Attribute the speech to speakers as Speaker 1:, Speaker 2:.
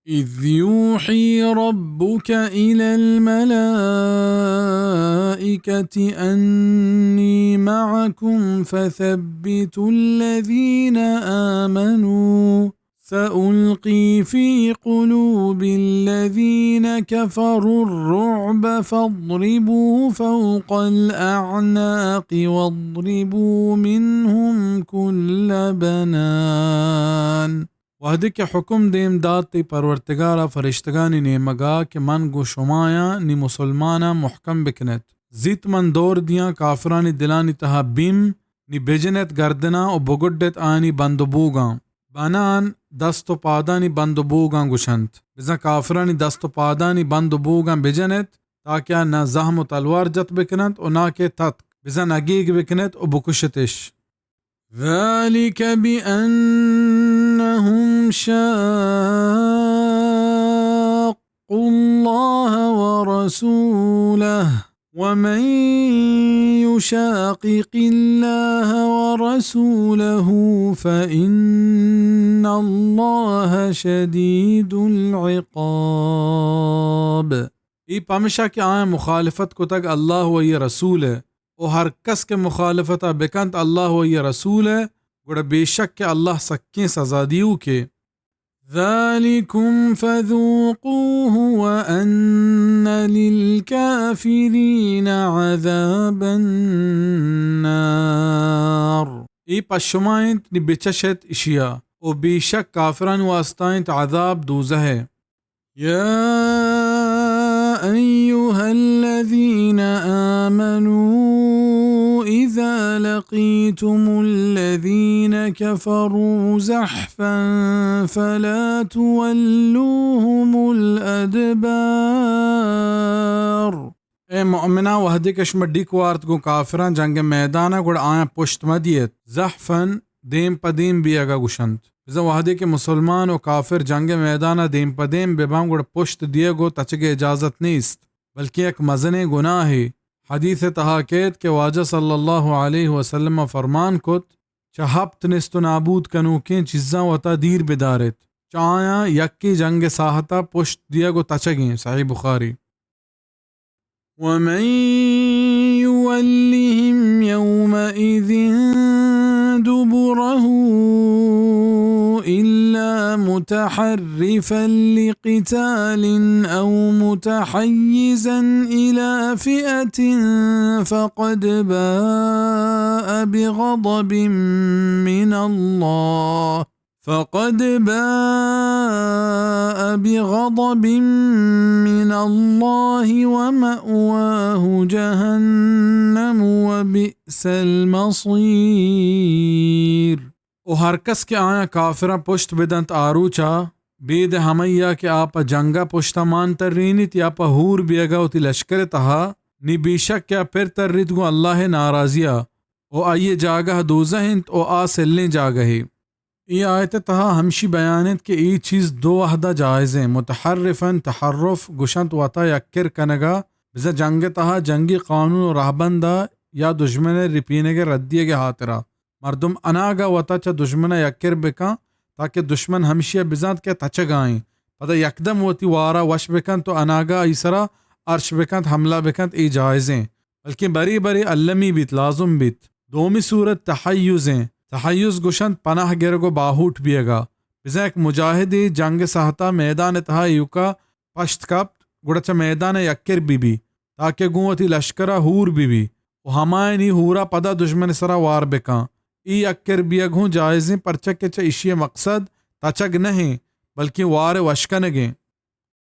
Speaker 1: إذ يوحي ربك إلى الملائكة أني معكم فثبتوا الذين آمنوا سألقي في قلوب الذين كفروا الرعب فاضربوا فوق الأعناق واضربوا منهم كل بنان. وحدی کے حکم دیم داد تی پرورتگارا فرشتگانی نیمگا کہ من گو شمایا نی مسلمانا محکم بکند زیت من دور دیاں کافرانی دلانی تہا بیم نی بجنت گردنا و بگڑت آنی بندبوگاں بانان دست و پادانی بندبوگاں گشند بزا کافرانی دست و پادانی بندبوگاں بجنت تاکہ نہ زہم و تلوار جت بکند و نہ کہ تت بزا نگیگ بکند و بکشتش ذلك بأنهم شاقوا الله ورسوله ومن يشاقق الله ورسوله فإن الله شديد العقاب. ای پمشا کہ آئیں مخالفت کو تک اللہ و یہ رسول ہے اور ہر کس کے مخالفتہ بکنت اللہ و یہ رسول ہے گوڑا بے شک کہ اللہ سکیں سزا دیو کے ذالکم فذوقوه وأن للكافرین عذاب النار. ای پشمائنت نی بچشت اشیاء اور بے شک کافران واسطائنت عذاب دوزہ ہے. یا أيها الذين آمنوا إذا لقيتم الذين كفروا زحفا فلا تولوهم الأدبار. اے مؤمنہ وحدی کشمڈی کوارت کو کافران جنگ میدانا گوڑ آیا پشت مدیت زحفن دیم پدیم بھی اگا گشند بزا وحدی کے مسلمان و کافر جنگ میدانا دیم پدیم ببام گوڑ پشت دیے گو تچگے اجازت نیست بلکہ ایک مزن گناہ ہے. حدیث تحاکیت کے واجہ صلی اللہ علیہ وسلم فرمان کت چہبت نست نابود کنوکیں چیزاں وطا دیر بدارت چاہاں یکی جنگ ساہتا پشت دیے گو تچگیں. صحیح بخاری. ومن يولهم يومئذ دبره إلا متحرفا لقتال أو متحيزا إلى فئة فقد باء بغضب من الله ومأواه جهنم وبئس المصير. او ہر کس کے آیا کافرہ پشت بدنت آروچا بید ہمیا کہ آپ جنگا پشتا مان ترینیت یا پا ہور بیگا تی لشکر تہا نی بیشک کیا پھر ترریت گو اللہ ناراضیہ او آئیے جاگہ دوزہنت او آ سلیں جاگہی. ای آیت تہا ہمشی بیانت کہ ای چیز دو وحدہ جائزیں متحرفن تحرف گشنت وطا یکر کنگا بزا جنگ تہا جنگی قانون و رہبندہ یا دشمن رپینے کے ردیے کے ہاترہ مردم اناگا وطا چا دشمن یکر بکا تاکہ دشمن ہمشی بزاد کے تچگائیں پتہ یکدم وطی وارا وش بکن تو اناگا ایسرا عرش بکن حملہ بکن ای جائزیں بلکہ بری بری علمی بیت لازم بیت. دومی صورت تحیزیں تحیز گشند پناہ گرگو باہوٹ بیگا بزا ایک مجاہدی جنگ سہتا میدان تہا یوکا پشت کپت گڑچا میدان یکر بی تاکہ گوتی لشکرہ ہور بی و ہمائیں نی ہورا پدا دشمن سرا وار بکاں ای یکر بیگوں جائزیں پرچک چا اشی مقصد تچگ نہیں بلکہ وار وشکنگیں.